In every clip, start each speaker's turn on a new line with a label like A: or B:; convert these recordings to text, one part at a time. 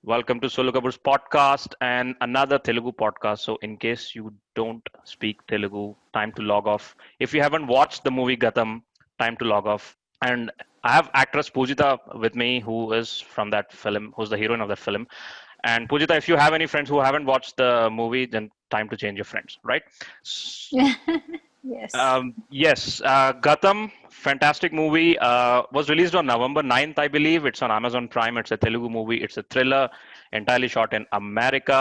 A: Welcome to Sollu Kaburz podcast and another Telugu podcast. So, in case you don't speak Telugu, time to log off. If you haven't watched the movie Gatham, time to log off. And I have actress Poojitha with me, who is from that film, who's the heroine of that film. And Poojitha, if you have any friends who haven't watched the movie, then time to change your friends, right?
B: Yes.
A: Yes, Gatham, fantastic movie. Was released on November 9th, I believe. It's on Amazon Prime. It's a Telugu movie. It's a thriller, entirely shot in America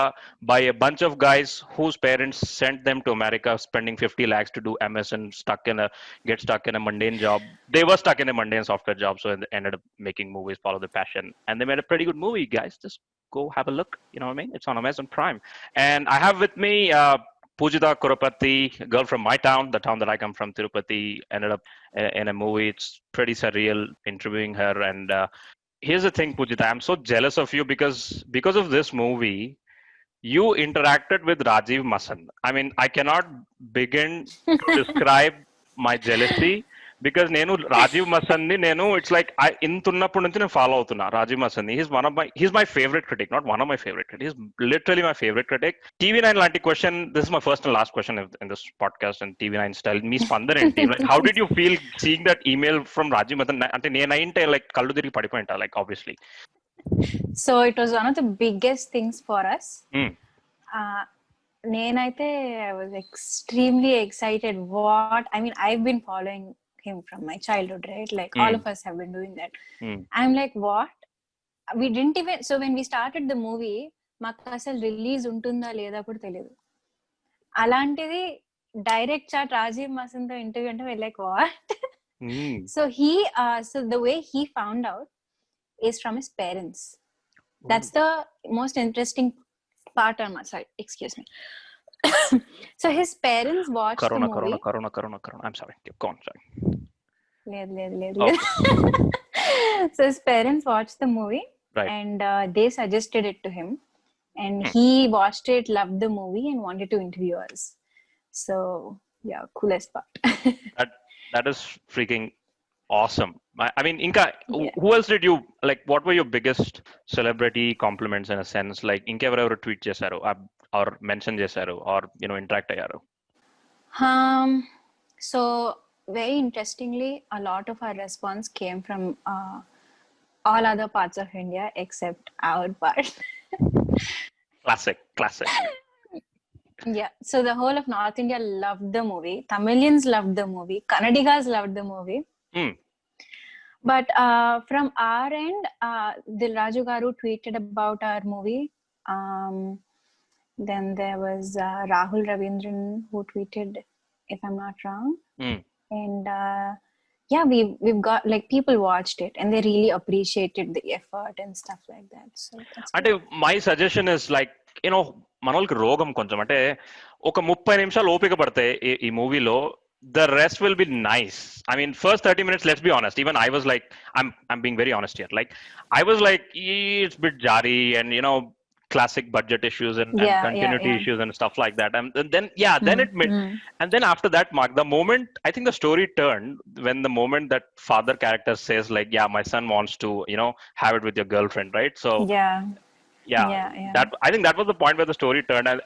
A: by a bunch of guys whose parents sent them to America, spending 50 lakhs to do MS and get stuck in a mundane job. They were stuck in a mundane software job, so they ended up making movies, follow the passion, and they made a pretty good movie, guys. Just go have a look. You know what I mean? It's on Amazon Prime, and I have with me. Poojitha Kuraparthi, girl from my town, the town that I come from, Tirupati, ended up in a movie. It's pretty surreal interviewing her. And here's the thing, Poojitha, I'm so jealous of you because of this movie, you interacted with Rajiv Masan. I mean, I cannot begin to describe my jealousy because నేను రాజీవ్ మసన్ ని నేను it's like ఇంతున్నప్పటి నుంచి నేను follow అవుతున్నా రాజీవ్ మసన్ ని he's my favourite critic not one of my favourite critic he's literally my favourite critic TV nine లాంటి question this my first and last question in this podcast and TV nine style మీ స్పందన ఏంటి like how did you feel seeing that email from Rajeev Masand అంటే నేనైంటే like కళ్ళు తిరిగి పడిపోయింటా like obviously
B: So it was one of the biggest things for us. నేనైతే I was extremely excited. I've been following him from my childhood, right? Like all of us have been doing that. I'm like, what? We didn't even, so when we started the movie, మాకు అసలు release ఉంటుందా లేదా కూడా తెలియదు. అలాంటిది direct chat Rajiv మసన్ తో interview అంటే like what. So the way he found out is from his parents. That's the most interesting part on my side. Excuse me. So his parents watched the movie.
A: Corona. I'm sorry. Go on. Sorry.
B: లేదు. So his parents watched the movie, right, and they suggested it to him, and he watched it, loved the movie, and wanted to interview us. So yeah, coolest part.
A: That is freaking awesome. I mean, Inka, who else did you like? What were your biggest celebrity compliments in a sense? Like, Inka ever tweet chesaru or mention chesaru or interact ayyaru?
B: So very interestingly, a lot of our response came from all other parts of India except our part.
A: Classic.
B: Yeah, so the whole of North India loved the movie. Tamilians loved the movie. Kannadigas loved the movie. But from our end, Dil Raju Garu tweeted about our movie. Then there was Rahul Ravindran who tweeted, if I'm not wrong. And yeah, we've got like people watched it and they really appreciated the effort and stuff like that. So
A: అంటే my suggestion is like మనోళ్ళకి రోగం కొంచెం అంటే ఒక 30 నిమిషాలు ఓపిక పడితే ఈ మూవీలో the rest will be nice. I mean, first 30 minutes, let's be honest, even I was like, I'm being very honest here, like I was like, it's a bit jari and classic budget issues and continuity issues and stuff like that, and then then it made and then after that mark the moment I think the story turned when the moment that father character says like, yeah, my son wants to have it with your girlfriend, right? So that I think that was the point where the story turned, and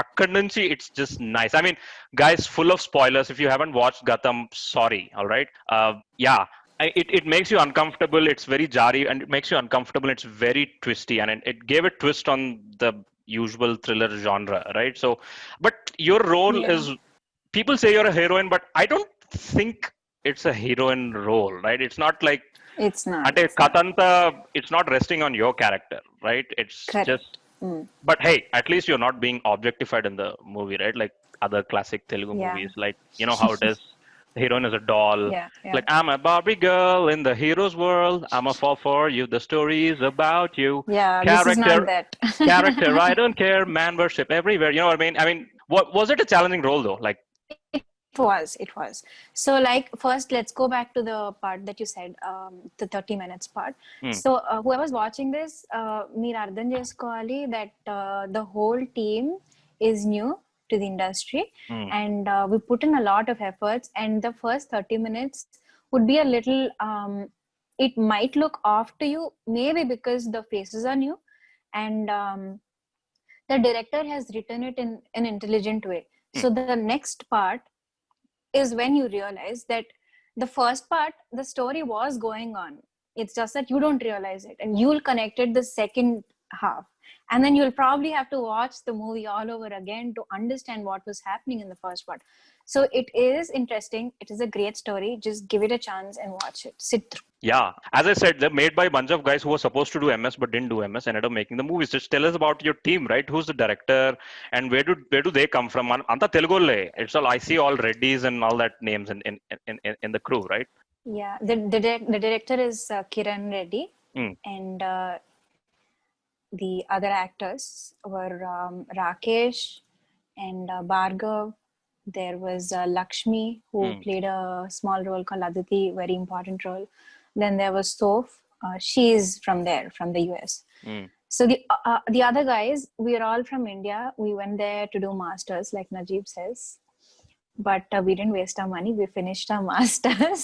A: akkad nunchi it's just nice. I mean, guys, full of spoilers. If you haven't watched Gatham, sorry, all right. It makes you uncomfortable. It's very jarry and it makes you uncomfortable. It's very twisty, and it gave a twist on the usual thriller genre, right? So, but your role is, people say you're a heroine, but I don't think it's a heroine role, right? It's not like,
B: it's not.
A: Katanta, it's not resting on your character, right? It's correct. Just. But hey, at least you're not being objectified in the movie, right? Like other classic Telugu movies, like how it is. The heroine is a doll. Like, I'm a Barbie girl in the hero's world. I'm a fall for you. The story is about you.
B: Yeah,
A: character,
B: this is not that.
A: Character, I don't care. Man worship everywhere. You know what I mean? I mean, what was it a challenging role though? Like,
B: it was. So like, first let's go back to the part that you said, the 30 minutes part. So whoever's watching this, meer ardham chesukovali that the whole team is new to the industry, and we put in a lot of efforts, and the first 30 minutes would be a little it might look off to you, maybe because the faces are new, and the director has written it in an intelligent way. So the next part is when you realize that the first part, the story was going on. It's just that you don't realize it, and you'll connect it the second half, and then you'll probably have to watch the movie all over again to understand what was happening in the first part. So it is interesting. It is a great story. Just give it a chance and watch it. Sit through.
A: Yeah, as I said, they're made by a bunch of guys who were supposed to do MS but didn't do MS, ended up making the movies. Just tell us about your team, right? Who's the director, and where do they come from? Anta Telugu. It's all I see all Reddys and all that names in the crew, right?
B: Yeah, the director is Kiran Reddy,
A: Mm.
B: and the other actors were Rakesh and Bhargav. There was Lakshmi, who played a small role called Aditi, very important role. Then there was Soph. She is from there, from the US. So the other guys, we are all from India. We went there to do masters, like Najeeb says. But we didn't waste our money. We finished our masters,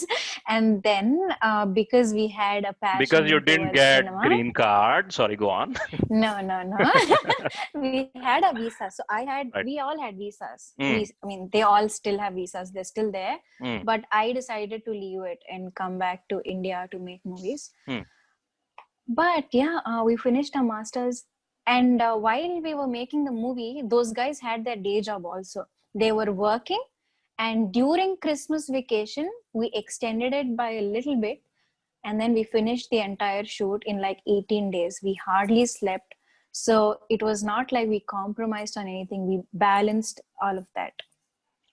B: and then because we had a
A: Because you
B: passion
A: didn't
B: towards
A: get
B: cinema.
A: green card. Sorry, go on.
B: No. We had a visa. So
A: Right.
B: we all had visas. I mean, they all still have visas. They're still there. But I decided to leave it and come back to India to make movies. But yeah, we finished our masters. And while we were making the movie, those guys had their day job also. They were working. And during Christmas vacation, we extended it by a little bit. And then we finished the entire shoot in like 18 days. We hardly slept. So it was not like we compromised on anything. We balanced all of that.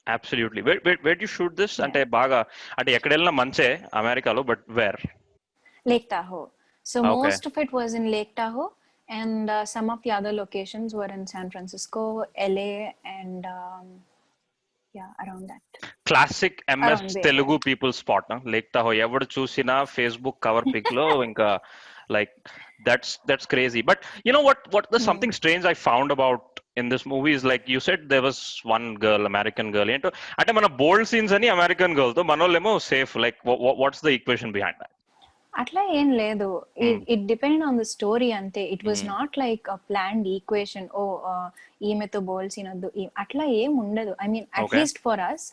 A: Absolutely. Where did you shoot this? Ante baga ante ekkadellina manche Americalo, but where?
B: Lake Tahoe. So
A: Okay.
B: most of it was in Lake Tahoe, and some of the other locations were in San Francisco, LA, and around that.
A: Classic MS
B: Around Bay
A: Telugu
B: Area.
A: people spot, Lake Tahoe. Ever chusina Facebook cover pic lo inka like that's crazy. But you know what there's something strange I found about in this movie is, like you said, there was one girl, American girl. Ante mana bold scenes ani American girl tho manolemo safe. Like what's the equation behind that?
B: అట్లా ఏం లేదు. It depend on the story అంతే. It was not like a planned equation. ఈమెతో bold scene వద్దు, అట్లా ఏం ఉండదు. I mean at least for us,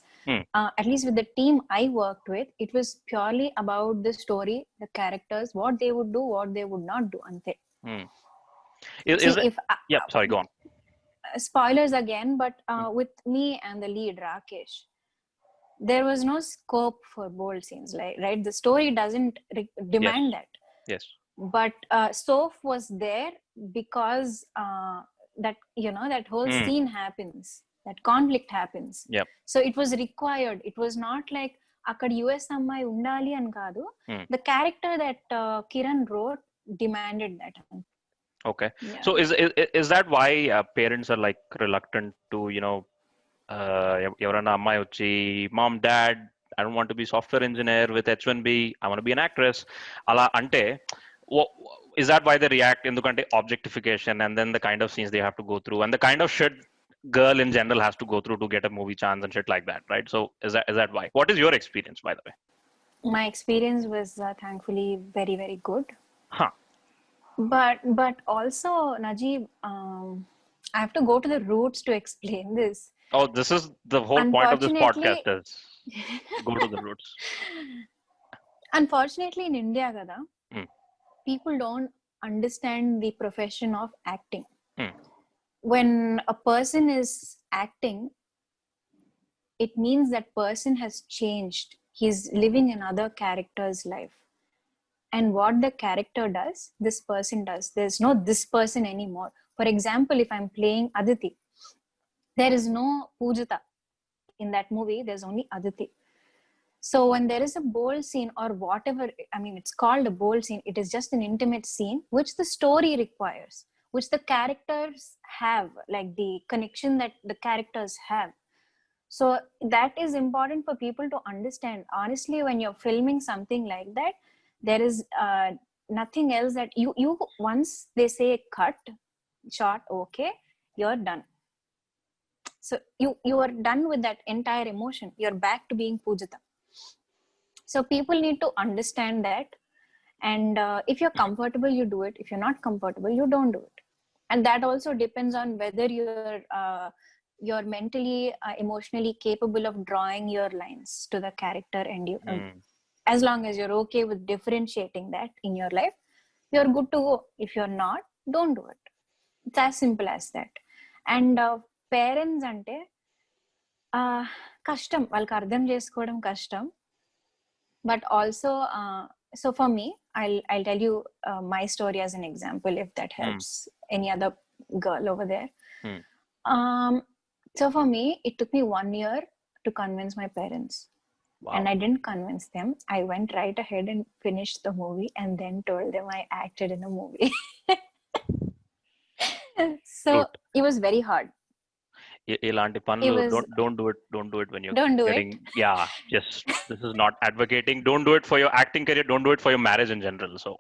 B: at least with the team I worked with, it was purely about the story, the characters, what they would do, what they would not do, అంతే.
A: Sorry, go on.
B: Spoilers again, but with me and the lead Rakesh, there was no scope for bold scenes, right? The story doesn't demand that.
A: Yes.
B: But Soph was there because that that whole scene happens, that conflict happens.
A: Yep.
B: So it was required. It was not like akkad US ammai undali an kaadu. The character that Kiran wrote demanded that.
A: Okay.
B: Yeah.
A: So is that why parents are like reluctant to, ఎవరైనా అమ్మాయి వచ్చి, mom, dad, I don't want to be software engineer with H1B, I want to be an actress, అలా అంటే is that why they react? ఎందుకంటే objectification and then the kind of scenes they have to go through and the kind of shit girl in general has to go through to get a movie chance and shit like that, right? So is that why? What is your experience, by the way?
B: My experience was thankfully very, very good.
A: Huh.
B: But also, Najeeb, I have to go to the roots to explain this.
A: Oh, this is the whole point of this podcast is go to the roots.
B: Unfortunately, in India, kada, people don't understand the profession of acting. When a person is acting, it means that person has changed. He's living another character's life. And what the character does, this person does. There's no this person anymore. For example, if I'm playing Aditi, there is no Poojitha in that movie. There's only Aditi. So when there is a bold scene or whatever, I mean, it's called a bold scene. It is just an intimate scene, which the story requires, which the characters have, like the connection that the characters have. So that is important for people to understand. Honestly, when you're filming something like that, there is nothing else that you once they say cut, shot, okay, you're done. So you are done with that entire emotion. You're back to being Poojitha. So people need to understand that. And if you're comfortable, you do it. If you're not comfortable, you don't do it. and that also depends on whether you're mentally emotionally capable of drawing your lines to the character, and you as long as you're okay with differentiating that in your life, you're good to go. If you're not, don't do it. It's as simple as that. And parents అంటే కష్టం, వాళ్ళకి అర్థం చేసుకోవడం కష్టం. But also so for me, I'll tell you my story as an example, if that helps any other girl over there. So for me, it took me 1 year to convince my parents. Wow. And I didn't convince them. I went right ahead and finished the movie and then told them I acted in a movie. So it was very hard.
A: ఇలాంటి పనులు don't do it when you're getting just this is not advocating, don't do it for your acting career, don't do it for your marriage in general, so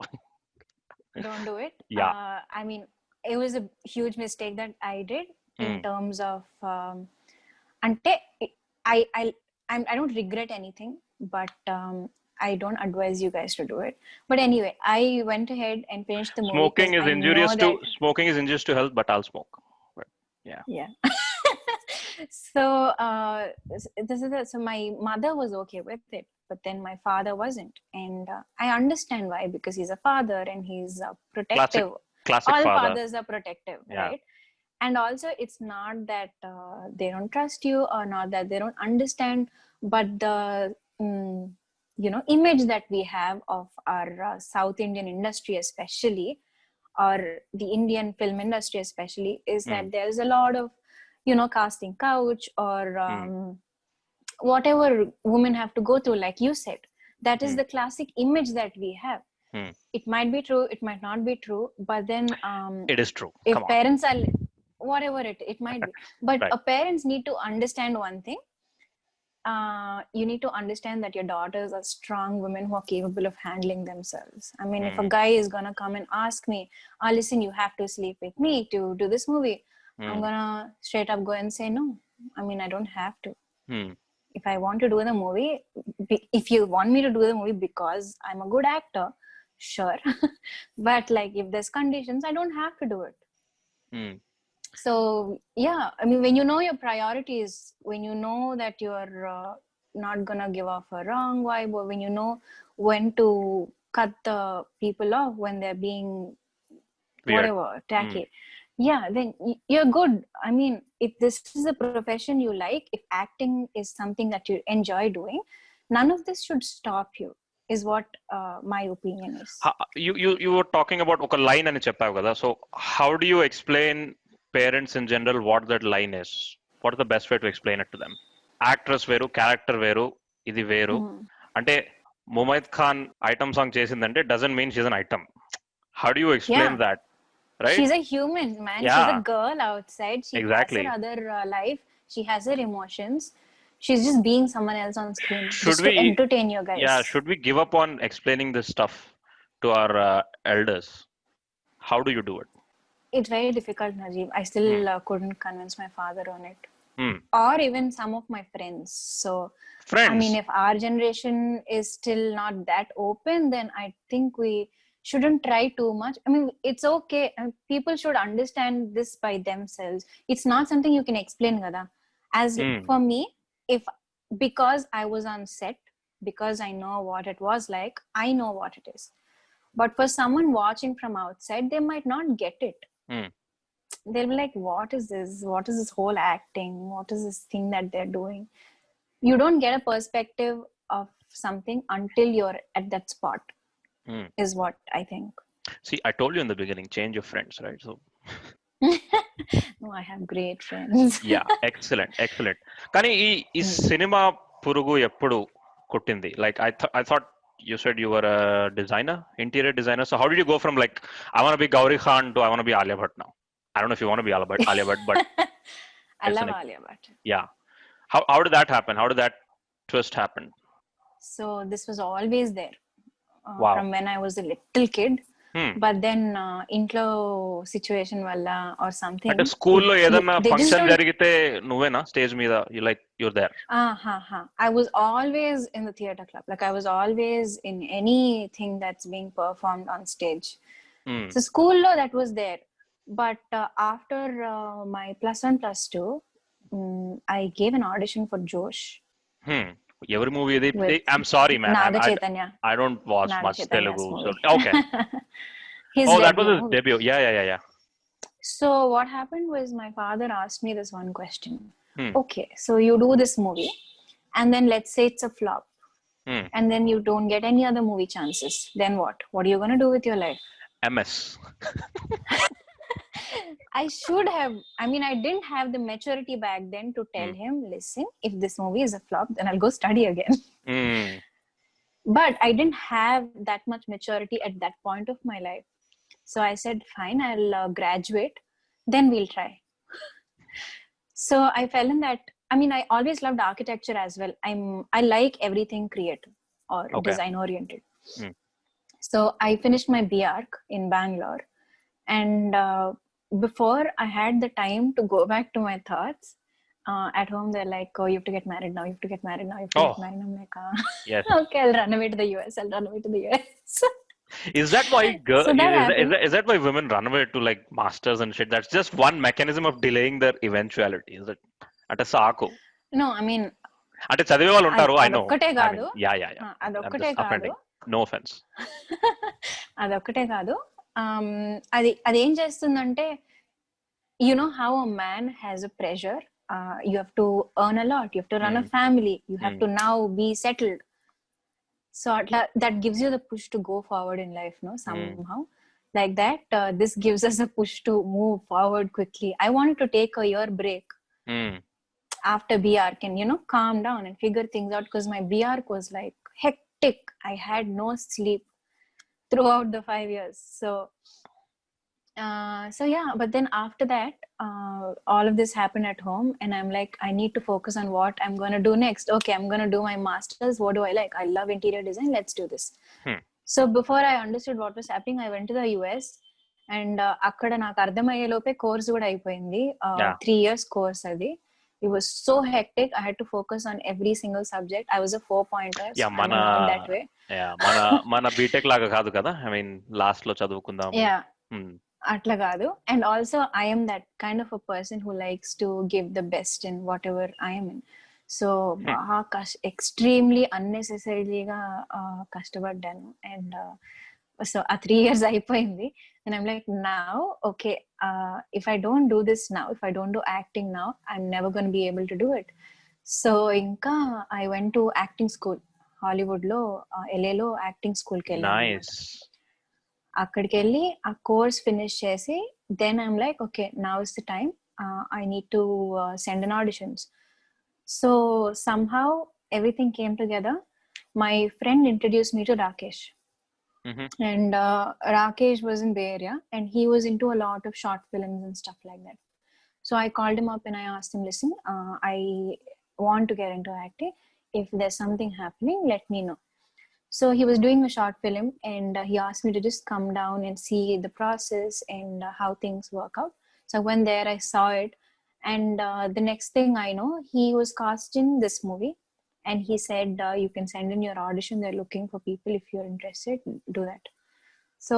B: don't do it. I mean, it was a huge mistake that I did in terms of ante I don't regret anything, but I don't advise you guys to do it. But anyway, I went ahead and finished the movie.
A: Smoking is injurious to health, but I'll smoke. But
B: yeah so so my mother was okay with it, but then my father wasn't, and I understand why, because he's a father and he's protective.
A: Classic
B: all
A: father.
B: Fathers are protective, right? And also it's not that they don't trust you, or not that they don't understand, but the image that we have of our South Indian industry especially, or the Indian film industry especially, is that there's a lot of casting couch, or whatever women have to go through, like you said. That is the classic image that we have. It might be true, it might not be true, but then
A: it is true.
B: If parents are whatever it might be, but
A: right.
B: Parents need to understand one thing. You need to understand that your daughters are strong women who are capable of handling themselves. I mean, if a guy is gonna come and ask me, listen, you have to sleep with me to do this movie, I'm gonna straight up go and say no. I mean, I don't have to. If I want to do the movie, if you want me to do the movie because I'm a good actor, sure. But like, if there's conditions, I don't have to do it. So yeah, I mean, when you know your priorities, when you know that you're not gonna give off a wrong vibe, or when you know when to cut the people off when they're being whatever tacky, then you're good. I mean, if this is a profession you like, if acting is something that you enjoy doing, none of this should stop you, is what my opinion is.
A: You were talking about oka line ani cheppavu kada, so how do you explain parents in general what that line is? What is the best way to explain it to them? Actress veru, character veru, idi veru. Ante Mumaid Khan item song chesindante doesn't mean she's an item. How do you explain that? Right?
B: She's a human, man. She's a girl outside. She has her other life. She has her emotions. She's just being someone else on screen just to entertain you guys.
A: Yeah, should we give up on explaining this stuff to our elders? How do you do it?
B: It's very difficult, Najeeb. I still couldn't convince my father on it. Or even some of my friends. So, I mean, if our generation is still not that open, then I think we shouldn't try too much. I mean, it's okay. People should understand this by themselves. It's not something you can explain, Gada. As for me, because I was on set, because I know what it was like, I know what it is. But for someone watching from outside, they might not get it. They'll be like, what is this? What is this whole acting? What is this thing that they're doing? You don't get a perspective of something until you're at that spot, is what I think.
A: See, I told you in the beginning, change your friends, right? So
B: no, I have great friends.
A: Yeah, excellent. Kani ee cinema purugu eppudu kuttindi? Like I thought you said you were a designer, interior designer. So how did you go from like, I want to be Gauri Khan to I want to be Alia Bhatt now? I don't know if you want to be Alia Bhatt, but
B: I love Alia Bhatt.
A: Yeah. How did that happen? How did that twist happen?
B: So this was always there from when I was a little kid. But then intlo situation valla or something.
A: Ante school lo edanna function jarigite nuvena stage meeda you're there.
B: I was always in the theater club. Like, I was always in anything that's being performed on stage. So school lo that was there. But after my +1 +2, I gave an audition for Josh.
A: Every movie
B: with
A: I'm sorry, man.
B: Naga Chaitanya.
A: I don't watch
B: Naga
A: much
B: Chaitanya's
A: Telugu. So
B: movie.
A: okay.
B: His
A: Oh, that was
B: debut
A: his
B: movie.
A: debut. Yeah.
B: So what happened was my father asked me this one question. Okay, so you do this movie, and then let's say it's a flop, and then you don't get any other movie chances. Then what? What are you gonna do with your life?
A: MS.
B: I should have. I mean, I didn't have the maturity back then to tell him, listen, if this movie is a flop, then I'll go study again. But I didn't have that much maturity at that point of my life. So I said, fine, I'll graduate, then we'll try. So I fell in that. I mean, I always loved architecture as well. I like everything creative or design oriented. So I finished my B.Arch in Bangalore, and before I had the time to go back to my thoughts, at home they're like, oh, you have to get married now, you have to get married now, you have to get married. I'm like,
A: yes.
B: Okay, I'll run away to the US.
A: Is that why is that why women run away to like masters and shit? That's just one mechanism of delaying their eventuality. Is it? At a saako.
B: No, I mean,
A: అంటే చదివే వాళ్ళు ఉంటారు. I know.
B: అదొక్కటే కాదు.
A: అదొక్కటే కాదు. No offense.
B: అదొక్కటే కాదు. అది ఏం చేస్తుందంటే, you know how a man has a pressure. You have to earn a lot. You have to run a family. You have to now be settled. So that gives you the push to go forward in life, no? Somehow. Like that, this gives us a push to move forward quickly. I wanted to take a year break after B.Arch and, you know, calm down and figure things out, because my B.Arch was like hectic. I had no sleep throughout the 5 years. So yeah, but then after that, all of this happened at home, and I'm like, I need to focus on what I'm going to do next. Okay, I'm going to do my master's. What do I like? I love interior design. Let's do this. So before I understood what was happening, I went to the US, and అక్కడ నాకు అర్థమయ్యేలోపే course కూడా అయిపోయింది. 3 years course అది. It was so hectic. I had to focus on every single subject. I was a 4-pointer. So I'm not that way.
A: మన BTech లాగా కాదు కదా. I mean, last లో చదువుకుందాం.
B: Yeah. అట్లా కాదు. And also I am that kind of a person who likes to give the best in whatever I am in. So extremely unnecessarily-గా కష్టపడ్డాను. And so ఆ 3 years అయిపోయింది. And I'm like, now, okay, if I don't do this now, if I don't do acting now, I'm never going to be able to do it. So ఇంకా I went to acting school. హాలీవుడ్లో LAలో acting స్కూల్కి వెళ్ళాను. అక్కడికి వెళ్ళి ఆ course finish చేసి, then I'm like, okay, now is the time, I need to send an auditions. So somehow everything came together. My friend introduced me to Rakesh. And Rakesh was in Bay Area, and he was into a lot of short films and stuff like that. So I called him up and I asked him, listen, I want to get into acting. If there's something happening, let me know. So he was doing a short film, and he asked me to just come down and see the process and how things work out. So I went there, I saw it, and the next thing I know, he was cast in this movie, and he said, you can send in your audition. They're looking for people. If you're interested, do that. So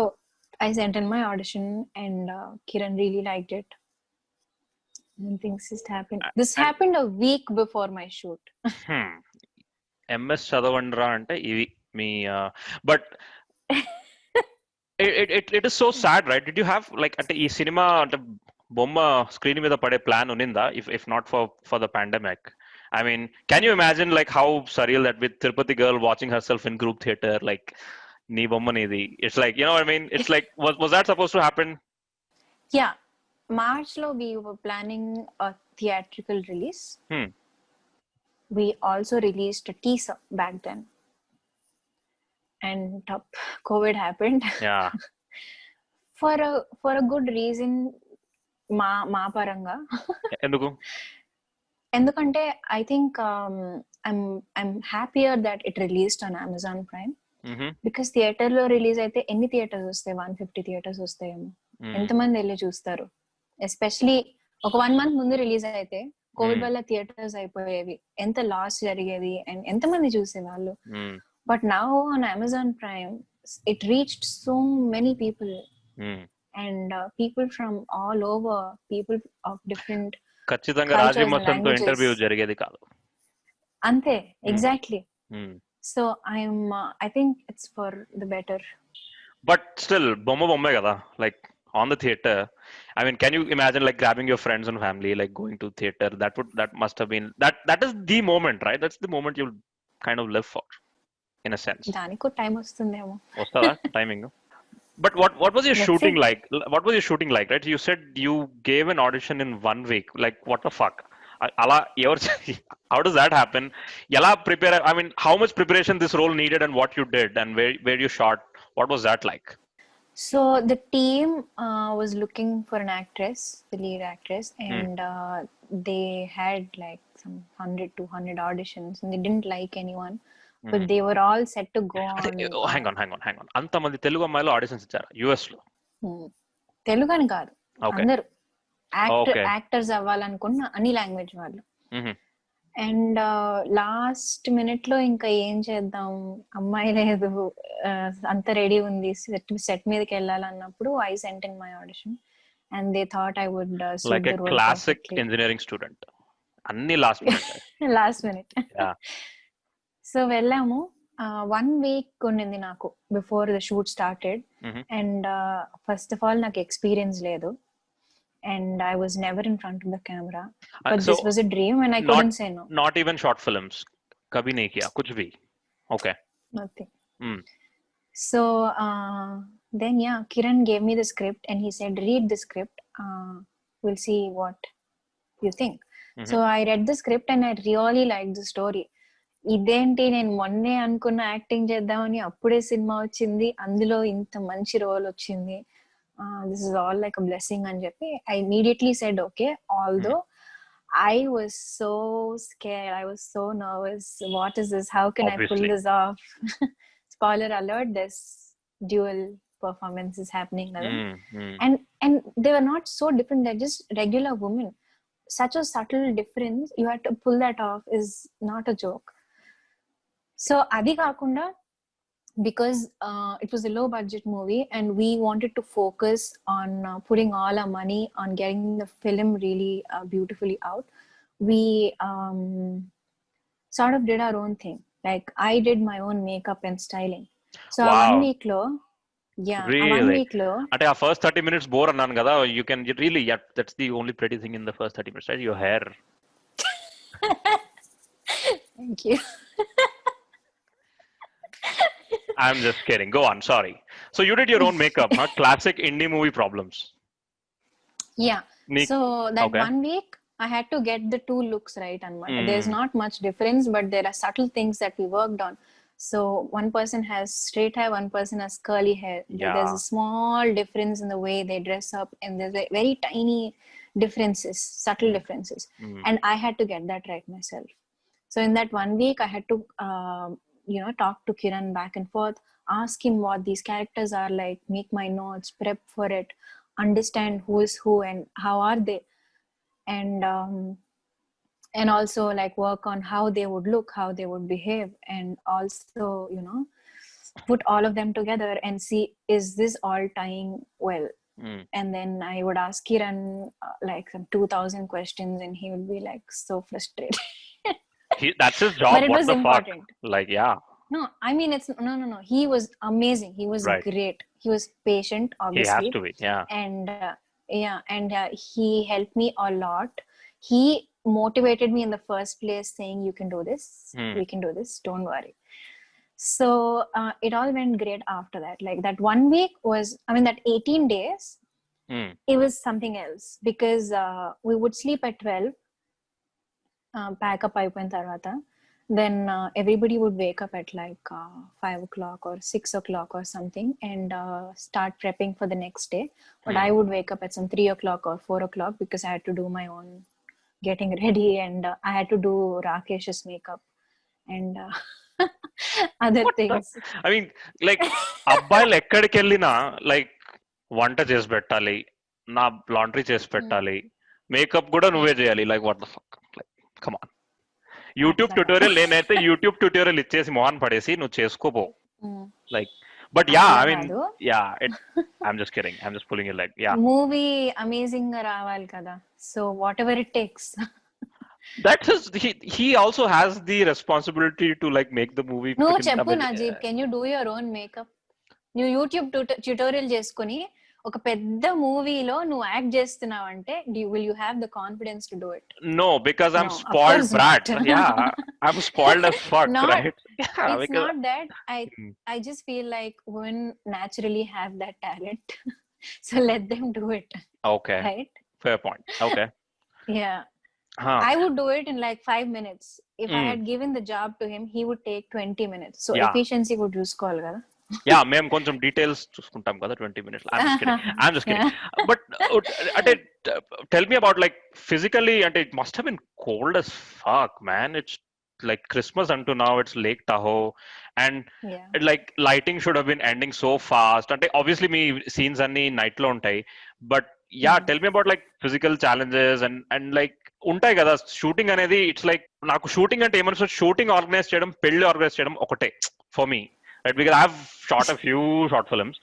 B: I sent in my audition, and Kiran really liked it. And things just happened. This happened a week before my shoot.
A: MS చదవండిరా అంటే ఇవి me but it is so sad, right? Did you have like అంటే ఈ cinema అంటే బొమ్మ screen మీద పడే plan ఉన్నిందా, if not for the pandemic? I mean, can you imagine like how surreal that with Tirupati girl watching herself in group theater, like nee bomma needi. It's like, you know what I mean? It's like, was that supposed to happen?
B: Yeah. March lo we were planning a theatrical release. We also released a teaser back then. And COVID happened.
A: Yeah.
B: for a good reason. మా పరంగా ఎందుకంటే I think I'm happier that it released on Amazon Prime. Because theatre లో release అయితే ఎన్ని theatres వస్తాయి? 150 theatres వస్తాయేమో. ఎంతమంది వెళ్ళి చూస్తారు? ఎస్పెషలీ ఒక 1 month ముందు రిలీజ్ అయితే కోవిడ్ వల్ల థియేటర్స్ అయిపోయేవి, ఎంత లాస్ జరిగేది, అండ్ ఎంతమంది చూసేవాళ్ళు. But now on Amazon Prime it reached so many people. and people from all over, people of different
A: ఖచ్చితంగా రాజీ
B: cultures and
A: మసంతో ఇంటర్వ్యూ
B: languages.
A: జరిగేది కాదు.
B: Ante, exactly.
A: Hmm.
B: So I think it's for the better.
A: But still, బొమ్మే కదా, like on the theater. I mean, can you imagine like grabbing your friends and family, like going to theater? That must have been that is the moment, right? That's the moment you'll kind of live for, in a sense.
B: దానికో time వస్తుందేమో.
A: వస్తుందా timing? But what was your
B: Let's
A: shooting
B: see.
A: like? What was your shooting like, right? You said you gave an audition in 1 week. Like, what the fuck? Ala, how does that happen? Yala prepare. I mean, how much preparation this role needed, and what you did, and where you shot? What was that like?
B: So the team was looking for an actress, the lead actress, and they had like some 100-200 auditions, and they didn't like anyone, but they were all set to go on.
A: Hang on. అంతమంది తెలుగు అమ్మాయిలు auditions ఇచ్చారా US లో?
B: తెలుగు అని కాదు, అందరూ
A: Okay.
B: Actors అవ్వాలనుకున్న అన్ని language వాళ్ళు. And last minute లో ఇంకా ఏం చేద్దాం, అమ్మాయి లేదు, అంత రెడీ ఉంది, సెట్ మీదకి వెళ్ళాలన్నప్పుడు I sent in my audition and they thought I would
A: like a classic engineering student, అన్ని లాస్ట్
B: మినిట్. సో వెళ్ళాము. 1 week ఉండింది నాకు before the shoot started. And first of all నాకు ఎక్స్పీరియన్స్ లేదు, and I was never in front of the camera, but this was a dream and I couldn't say no.
A: Not even short films, kabhi nahi kiya kuch bhi? Okay,
B: nothing. So then Kiran gave me the script and he said, read the script, we'll see what you think. So I read the script and I really liked the story. ఇదేంటి, నేను మొన్నే అనుకున్న acting చేద్దామని అప్పుడే cinema వచ్చింది, అందులో ఇంత మంచి రోల్ వచ్చింది, this is all like a blessing అని చెప్పి I immediately said okay, although I was so scared, I was so nervous. What is this? How can I pull this off? Spoiler alert, this dual performance is happening. And they were not so different, they're just regular women. Such a subtle difference, you had to pull that off is not a joke. So adi kaakunda, because it was a low budget movie and we wanted to focus on putting all our money on getting the film really beautifully out, we sort of did our own thing. Like I did my own makeup and styling. So
A: wow.
B: 1 week lo,
A: really?
B: 1 week lo
A: ante aa first 30 minutes bore annan kada, you can really, that's the only pretty thing in the first 30 minutes, right? Your hair.
B: Thank you.
A: I'm just kidding. Go on. Sorry. So you did your own makeup, huh? Classic indie movie problems.
B: Yeah. So that 1 week, I had to get the two looks right. And there's not much difference, but there are subtle things that we worked on. So one person has straight hair, one person has curly hair. Yeah. There's a small difference in the way they dress up, and there's very tiny differences, subtle differences. And I had to get that right myself. So in that 1 week, I had to talk to Kiran back and forth, ask him what these characters are like, make my notes, prep for it, understand who is who and how are they, and also like work on how they would look, how they would behave, and also put all of them together and see, is this all tying well? And then I would ask Kiran like some 2,000 questions and he would be like so frustrated.
A: That's his job.
B: But it
A: what
B: was
A: the
B: important.
A: Fuck? Like, yeah.
B: No, I mean, it's no. He was amazing. He was great. He was patient, obviously.
A: He has to be, yeah.
B: And he helped me a lot. He motivated me in the first place, saying, "You can do this. We can do this. Don't worry." So it all went great after that. Like that 1 week was, that 18 days, it was something else, because we would sleep at 12, pack up అయిపోయిన తర్వాత. Then everybody would wake up at like 5 o'clock or 6 o'clock or something and start prepping for the next day. But I would wake up at some 3 o'clock or 4 o'clock because I had to do my own getting ready, and I had to do Rakesh's makeup and other things.
A: I mean, like, అబ్బాయిలు ఎక్కడికి వెళ్ళినా like వంట చేసి పెట్టాలి, నా laundry చేసి పెట్టాలి, makeup కూడా నువ్వే చేయాలి. Like what the fuck? Like, come on. YouTube tutorial, నేనైతే యూట్యూబ్ ట్యూటోరియల్ ఇచ్చేసి మొహాన్ పడేసి నువ్వు చేసుకోపో. లైక్ But yeah,
B: అట్లా
A: I mean,
B: కాదు,
A: yeah, I'm just kidding. I'm just pulling your leg. Yeah.
B: Movie amazing గా రావాలి కదా, so what ever it takes.
A: That's he also has the responsibility to like make the movie
B: నువ్వు
A: freaking
B: చెప్పు
A: amazing.
B: Najeeb, can you do your own makeup? నువ్వు YouTube tutorial చేసుకుని ఒక పెద్ద మూవీలో నువ్వు యాక్ట్ చేస్తున్నావు అంటే will you have the confidence to do it?
A: No, because I'm
B: No, of
A: spoiled
B: course
A: brat.
B: not.
A: Yeah, I'm spoiled as fuck,
B: Not,
A: right? Yeah,
B: it's
A: because
B: not that.
A: Hmm.
B: I just feel like women naturally have that talent. So let them do it.
A: Okay,
B: Right?
A: fair point. Okay.
B: Yeah.
A: Huh.
B: I would do it in like 5 minutes. If I
A: Mm.
B: had given the job to him, he would take 20 minutes. So
A: Yeah.
B: efficiency would use call kada.
A: Yeah, మేము కొంచెం details చూసుకుంటాం కదా 20 minutes. I'm just kidding. But అంటే tell me about like physically, అంటే it must have been cold as fuck, man. It's like Christmas until now, it's Lake Tahoe, and
B: Yeah.
A: like lighting should have been ending so fast. అంటే obviously మీ scenes అన్ని night లో ఉంటాయి, but yeah, tell me about like physical challenges and like ఉంటాయి కదా shooting అనేది. It's like నాకు shooting అంటే ఏమన్నా షూటింగ్ ఆర్గనైజ్ చేయడం, పెళ్లి ఆర్గనైజ్ చేయడం ఒకటే for me, right? Because I have shot a few short films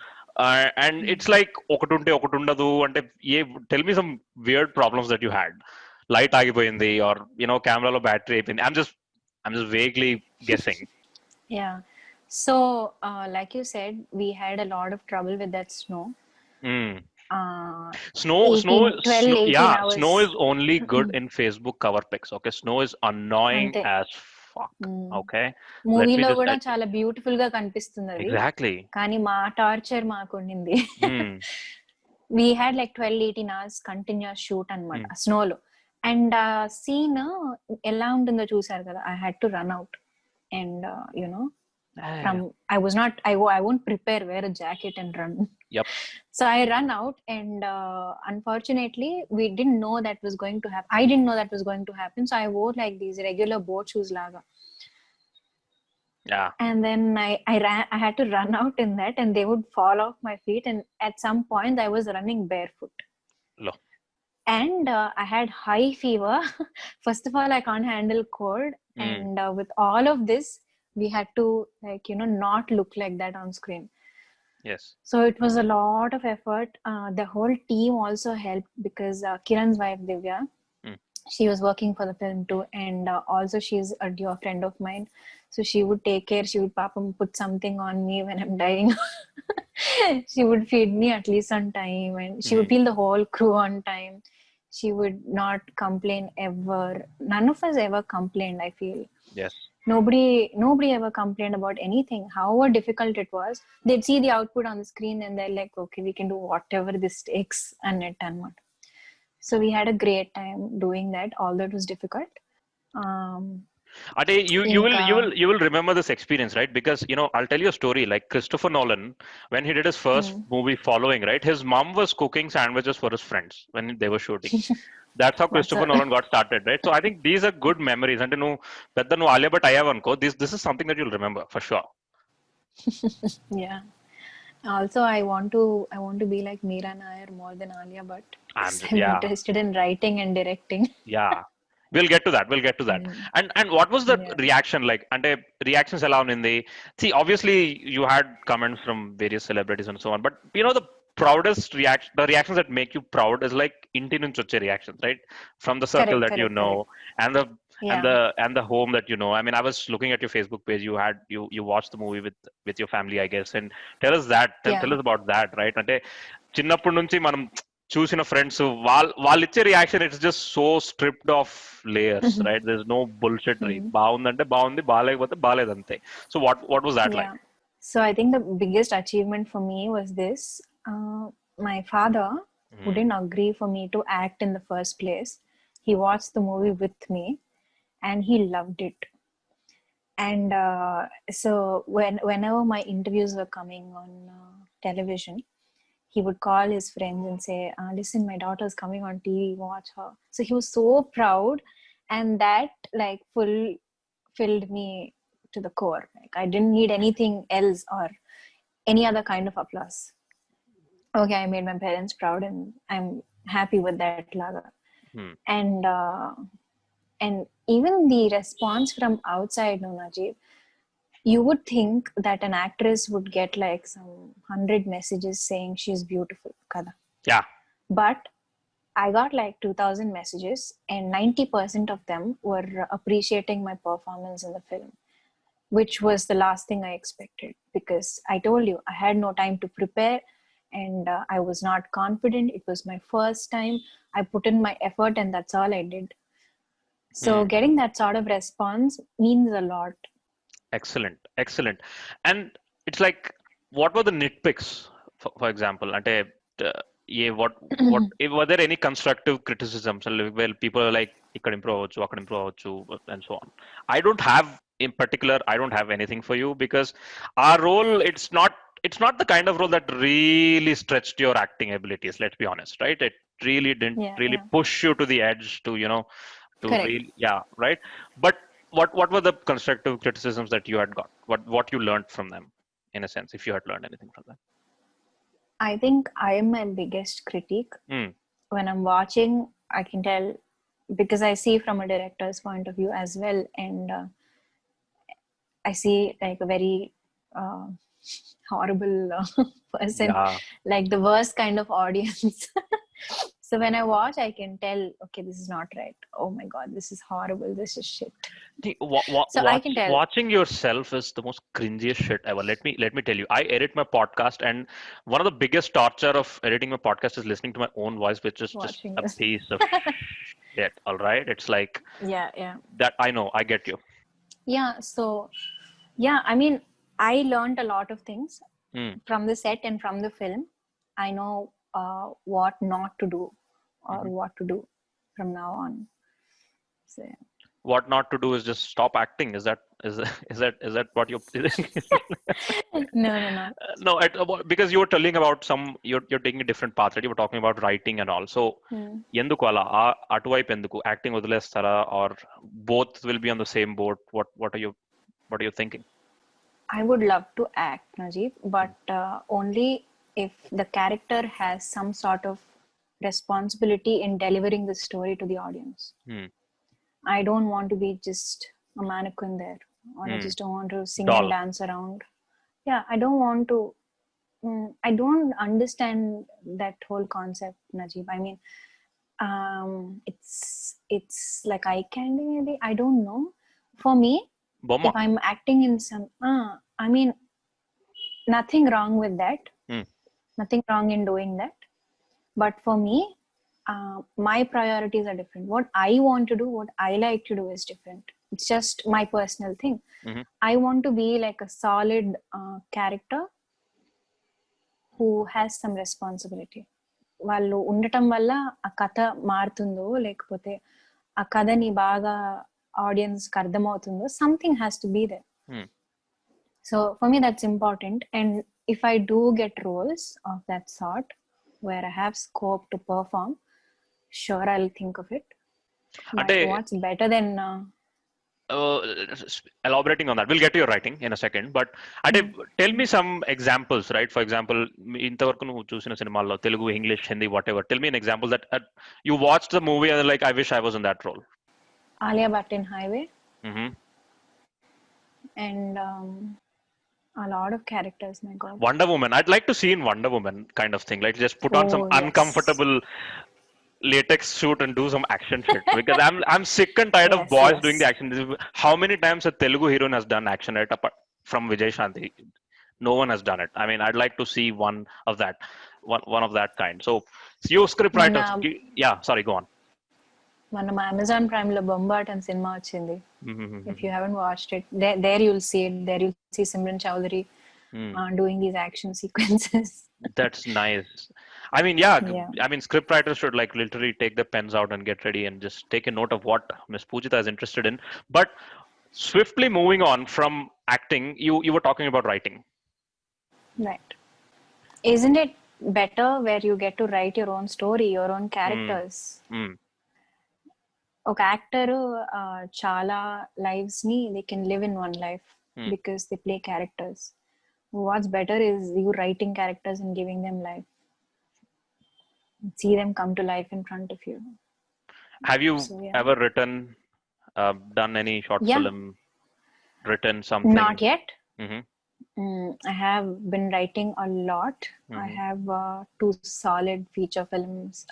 A: and it's like ఒకటి ఉంటే ఒకటి ఉండదు. అంటే tell me some weird problems that you had. Light ఆగిపోయింది ఆర్ యూనో కెమెరాలో బ్యాటరీ అయిపోయింది. I'm just vaguely guessing.
B: Yeah. So like you said, we had a lot of trouble with that snow.
A: Snow,
B: 12, 18
A: yeah,
B: hours.
A: snow is only good in Facebook cover pics. Okay, snow is annoying
B: Ante.
A: as fuck. Okay,
B: మూవీలో కూడా చాలా beautiful గా కనిపిస్తుంది అది.
A: Exactly.
B: కానీ మా torture మాకు ఉండింది. We had like 12-18 hours continuous shoot అన్నమాట స్నోలో. అండ్ సీన్ ఎలా ఉంటుందో చూసారు కదా, I had to run out and you know from I won't prepare, wear a jacket and run.
A: Yep.
B: So I run out and unfortunately we didn't know that was going to happen. I didn't know that was going to happen, so I wore like these regular boat shoes laga.
A: Yeah.
B: And then I had to run out in that and they would fall off my feet, and at some point I was running barefoot. And I had high fever. First of all, I can't handle cold, and with all of this we had to like not look like that on screen.
A: Yes.
B: So it was a lot of effort. The whole team also helped because Kiran's wife Divya, she was working for the film too, and also she's a dear friend of mine, so she would take care. She would put something on me when I'm dying. She would feed me at least on time, and she would feel the whole crew on time. She would not complain ever. None of us ever complained, I feel.
A: Yes.
B: Nobody ever complained about anything. However difficult it was, they'd see the output on the screen and they're like, okay, we can do whatever this takes, and it and what. So we had a great time doing that, although it was difficult.
A: You will remember this experience, right? Because I'll tell you a story. Like Christopher Nolan, when he did his first movie Following, right, his mom was cooking sandwiches for his friends when they were shooting. That's how Christopher Nolan got started, right? So I think these are good memories. And nu Alia Bhatt ayavanko, this is something that you'll remember for sure.
B: Yeah. Also, I want to be like Meera Nair more than Alia Bhatt. I'm interested in writing and directing.
A: Yeah. We'll get to that. And what was the reaction like? And reactions ela unindi? See, obviously you had comments from various celebrities and so on, but the proudest reaction, the reactions that make you proud is like inti nunchi vache reactions, right? From the circle that you know, and the home that you know. I mean, I was looking at your Facebook page. You watched the movie with your family, I guess. And tell us about that, right? Ante chinnappudu nunchi manam చూసిన friends వాళ్ళు ఇచ్చే reaction, it's just so stripped off layers, right? There is no bullshit. బాగుందంటే బాగుంది, బాగాలేకపోతే బాగాలేదు, అంతే. So what was that like?
B: So I think the biggest achievement for me was this. My father wouldn't agree for me to act in the first place. He watched the movie with me and he loved it. And so whenever my interviews were coming on television, he would call his friends and say, listen, my daughter's coming on TV, watch her. So he was so proud, and that like filled me to the core. Like I didn't need anything else or any other kind of applause. Okay, I made my parents proud and I'm happy with that laga. And even the response from outside, no, Najeeb, you would think that an actress would get like some 100 messages saying she's beautiful, kada.
A: Yeah.
B: But I got like 2,000 messages, and 90% of them were appreciating my performance in the film, which was the last thing I expected, because I told you I had no time to prepare, and I was not confident. It was my first time. I put in my effort, and that's all I did. So getting that sort of response means a lot.
A: Excellent. And it's like, what were the nitpicks, for example? Ante, were there any constructive criticisms? Well, people are like, ikkada improve avachchu, akkada improve avachchu, and so on. I don't have anything for you, because our role, it's not the kind of role that really stretched your acting abilities. Let's be honest, right? It really didn't really push you to the edge to,
B: Correct.
A: right? But what were the constructive criticisms that you had got? What you learned from them, in a sense, if you had learned anything from them?
B: I think I am my biggest critique. When I'm watching, I can tell, because I see from a director's point of view as well, and I see like a very horrible person, like the worst kind of audience. So when I watch, I can tell, okay, this is not right. Oh my God, this is horrible. This is shit.
A: I can tell. Watching yourself is the most cringiest shit ever. Let me tell you. I edit my podcast, and one of the biggest torture of editing my podcast is listening to my own voice, which is watching just a piece of shit. All right, it's like that. I know. I get you.
B: Yeah. So, yeah. I mean, I learned a lot of things from the set and from the film. I know what not to do, or what to do from now on. So, yeah.
A: What not to do is just stop acting. Is that what you're
B: No.
A: Because you were telling about you're taking a different path, right? You were talking about writing and all. So enduku ala atuvaipu enduku acting వదిలేస్తారా, or both will be on the same boat? What are you thinking?
B: I would love to act, Najeeb, but only if the character has some sort of responsibility in delivering the story to the audience. I don't want to be just a mannequin there, or I just don't want to sing and dance around. Yeah, I don't want to. I don't understand that whole concept, Najeeb. I mean, it's like eye candy, maybe. I don't know. For me, if I'm acting in some, I mean, nothing wrong with that. Nothing wrong in doing that. But for me, my priorities are different. What I want to do, what I like to do is different. It's just my personal thing. I want to be like a solid character who has some responsibility. వాళ్ళు ఉండటం వల్ల ఆ కథ మారుతుందో, లేకపోతే ఆ కథని బాగా ఆడియన్స్కి అర్థమవుతుందో, something has to be there. So for me, that's important. And if I do get roles of that sort where I have scope to perform, sure, I'll think of it. But what's better than
A: elaborating on that, we'll get to your writing in a second, but tell me some examples, right? For example, intavaraku nu chusina cinemallo, Telugu, English, Hindi, whatever, tell me an example that you watched the movie and like, I wish I was in that role.
B: Alia Bhatt in Highway. And a lot of characters, my God.
A: Wonder Woman. I'd like to see in Wonder Woman kind of thing. Like, just put on some uncomfortable latex suit and do some action shit. Because I'm sick and tired of boys doing the action. How many times a Telugu heroine has done action, right? Apart from Vijay Shanti, no one has done it. I mean, I'd like to see one of that kind. So you script writers. Sorry, go on.
B: మనం Amazon Prime లో బొంబాట్ అని cinema వచ్చింది. If you haven't watched it, there you'll see it. There you'll see Simran Chowdhury doing these action sequences.
A: That's nice. I mean, I mean, script writers should like literally take the pens out and get ready and just take a note of what Miss Poojitha is interested in. But swiftly moving on from acting, you were talking about writing.
B: Right. Isn't it better where you get to write your own story, your own characters? ఒక actor చాలా lives ని they can live in one life because they play characters. What's better is you writing characters and giving them life. See them come to life in front of you.
A: Have you ever written, done any short film, written something?
B: Not yet. I have been writing a lot. I have 2 solid feature films,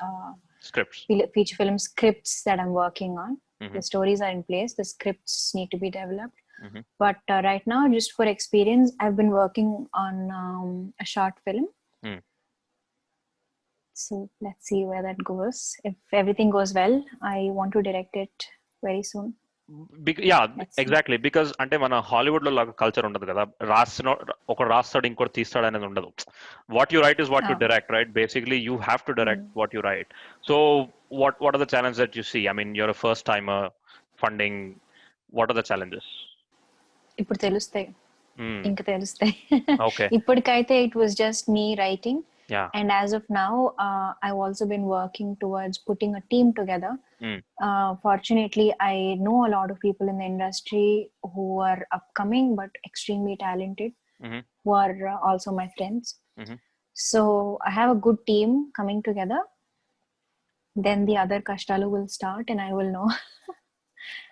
B: feature film scripts that I'm working on. The stories are in place. The scripts need to be developed. But right now, just for experience, I've been working on a short film. So let's see where that goes. If everything goes well, I want to direct it very soon.
A: Exactly because అంటే మన Hollywood లో లాగా culture ఉండదు కదా, ఒక రాస్తాడు ఇంకోటి తీస్తాడు అనేది ఉండదు. What you write is what you direct, right? Basically you have to direct what you write. So what are the challenges that you see? I mean your first timer, funding, what are the challenges?
B: ఇప్పుడు తెలుస్తాయి, ఇంకా తెలుస్తాయి. ఇప్పటికైతే it was just me writing. And as of now, I've also been working towards putting a team together. Fortunately, I know a lot of people in the industry who are upcoming but extremely talented, who are also my friends. So I have a good team coming together. Then the other kashtalu will start and I will know.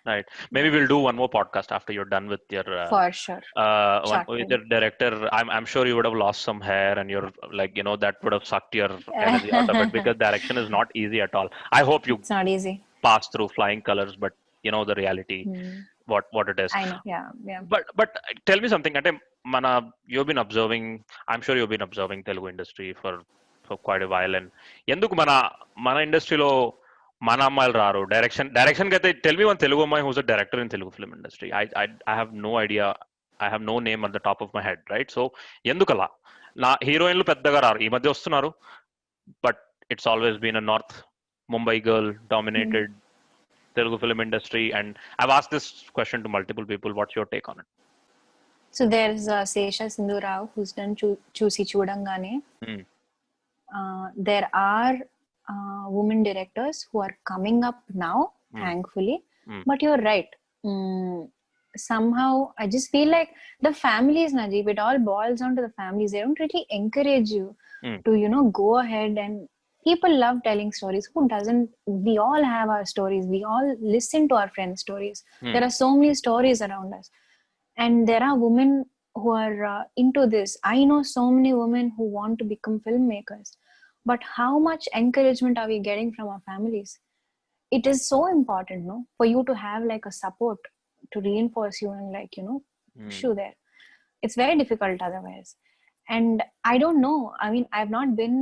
A: Right. Maybe we'll do one more podcast after you're done with your
B: for sure
A: with your director. I'm sure you would have lost some hair and you're like, you know, that would have sucked your energy out of it, because direction is not easy at all. I hope you
B: it's not easy
A: pass through flying colors, but you know the reality, what it is.
B: I know. Yeah
A: but tell me something. Ante mana, you've been observing, I'm sure you've been observing Telugu industry for quite a while, and enduku mana industry lo మన అమ్మాయిలు రారు direction కి అయితే? Tell me one Telugu అమ్మాయి who's a director in Telugu film industry. I have no idea, I have no name at the top of my head, right? So ఎందుకలా? నా హీరోయిన్లు పెద్దగా రారు, ఈ మధ్య వస్తున్నారు, but it's always been a north Mumbai girl dominated Telugu film industry, and I've asked this question to multiple people. What's your take on it?
B: So there's Sesha Sindhu Rao who's done Chusi Chudangane. There are women directors who are coming up now, thankfully. But you're right. Somehow I just feel like the families, Najeeb, it all boils down to the families. They don't really encourage you to, you know, go ahead. And people love telling stories. Who doesn't? We all have our stories. We all listen to our friends' stories. There are so many stories around us. And there are women who are into this. I know so many women who want to become filmmakers. But how much encouragement are we getting from our families? It is so important, no, for you to have like a support to reinforce you and, like, you know, push you there. It's very difficult otherwise. And I don't know. I mean, I've not been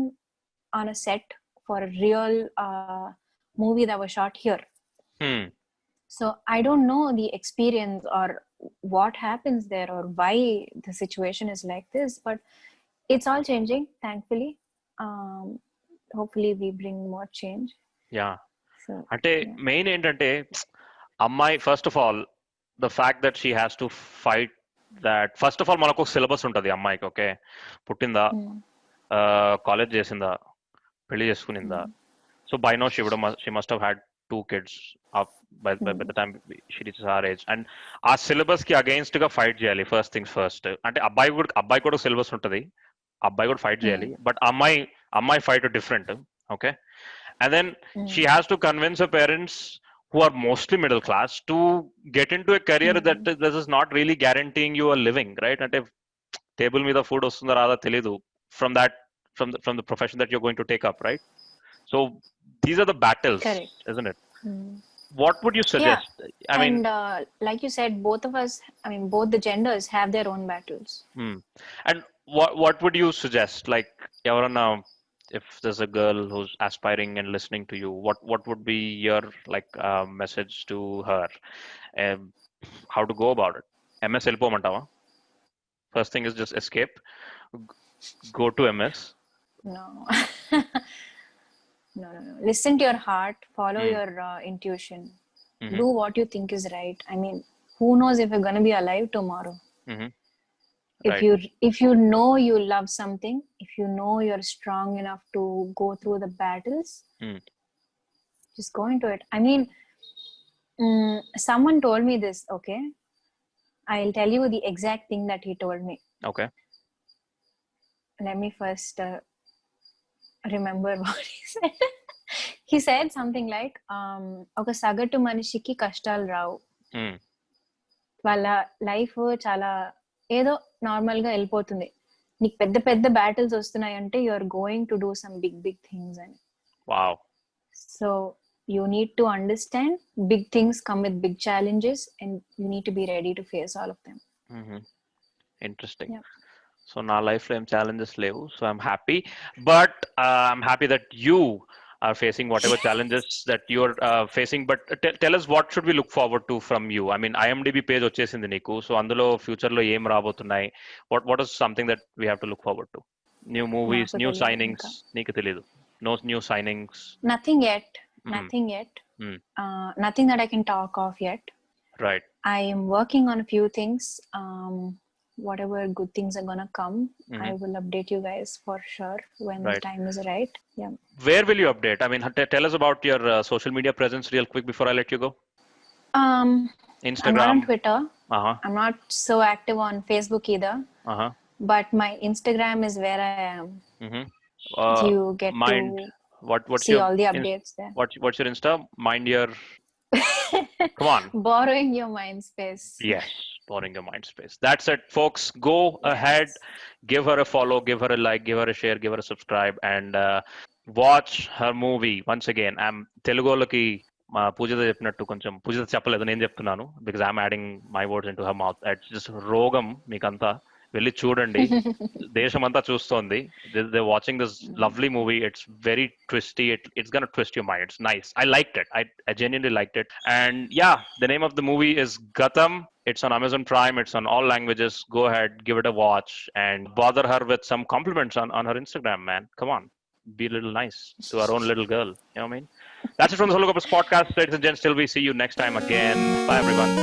B: on a set for a real movie that was shot here. So I don't know the experience or what happens there or why the situation is like this. But it's all changing, thankfully. Hopefully we bring more change. So
A: అంటే main ఏంటంటే అమ్మాయి, first of all the fact that she has to fight that. First of all మనకు ఒక syllabus ఉంటుంది అమ్మాయికి. Okay, పుట్టిందా, college చేసిందా, పెళ్లి చేసుకునిందా, so by now she must have had 2 kids by the time she reaches our age. And ఆ syllabus కి అగైన్స్ట్ గా ఫైట్ చేయాలి. First things first. అంటే అబ్బాయి కూడా సిలబస్ ఉంటుంది, అబ్బాయి కూడా ఫైట్ చేయాలి, బట్ అమ్మాయి fight different. Okay, and then she has to convince her parents, who are mostly middle class, to get into a career that this is not really guaranteeing you a living, right? Ante table మీద food వస్తుందా రాదా తెలీదు from the profession that you're going to take up, right? So these are the battles.
B: Correct.
A: Isn't it? What would you suggest?
B: I mean, like you said, both of us, I mean, both the genders have their own battles.
A: And what would you suggest? Like, evarana, if there's a girl who's aspiring and listening to you, what would be your like message to her? How to go about it? MS వెళ్ళిపోమంటావా? First thing is just escape, go to MS.
B: No. No. Listen to your heart, follow your intuition. Do what you think is right. I mean, who knows if you're going to be alive tomorrow? If you know you love something, if you know you're strong enough to go through the battles, just go into it. I mean, someone told me this, okay? I'll tell you the exact thing that he told me.
A: Okay.
B: Let me first remember what he said. He said something like, ఒక సగటు మనిషికి కష్టాలు రావు, వాళ్ళ life చాలా ఏదో normal గా వెళ్ళిపోతుంది. నీకు పెద్ద పెద్ద బ్యాటిల్స్ వస్తున్నాయంటే you are going to do some big big things అని.
A: Wow.
B: So you need to understand big things come with big challenges and you need to be ready to face all of them.
A: Interesting.
B: Yeah.
A: So na life lo em challenges levu, so I'm happy, but I'm happy that you are facing whatever challenges that you're facing. But tell us, what should we look forward to from you? I mean, IMDb page vachesindi neeku, so అందులో future lo em rabothunnayi? What is something that we have to look forward to? New movies,
B: నాకు
A: new
B: తెలియదు
A: signings?
B: ఇంకా.
A: నీకు తెలియదు? No new signings?
B: Nothing yet. Nothing yet. Nothing that I can talk of yet.
A: Right.
B: I am working on a few things. Whatever good things are gonna come, I will update you guys for sure when the time is right. Yeah.
A: Where will you update? I mean, tell us about your social media presence real quick before I let you go. Instagram.
B: I'm not on Twitter. I'm not so active on Facebook either. But my Instagram is where I am. You get to see all the updates there.
A: What's your Insta? Mind your... Come on.
B: Borrowing your mind space.
A: Yes, borrowing your mind space. That's it, folks. Go ahead, give her a follow, give her a like, give her a share, give her a subscribe, and watch her movie once again. I'm Telugu-loki పూజిత చెప్పినట్టు కొంచెం పూజిత చెప్పలేదు, నేను చెప్తున్నాను, because I'm adding my words in to her mouth. It's just రోగం మీకంతా. వెళ్ళి చూడండి, దేశం అంతా చూస్తోంది. They're watching this lovely movie. It's very twisty. It's gonna twist your mind. It's nice. I liked it. I genuinely liked it. And yeah, the name of the movie is Gatham. It's on Amazon Prime. It's on all languages. Go ahead, give it a watch, and bother her with some compliments on her Instagram, man. Come on, be a little nice to our own little girl. You know what I mean? That's it from the Sollu Kaburz podcast. Ladies and gents, till we see you next time again. Bye, everyone.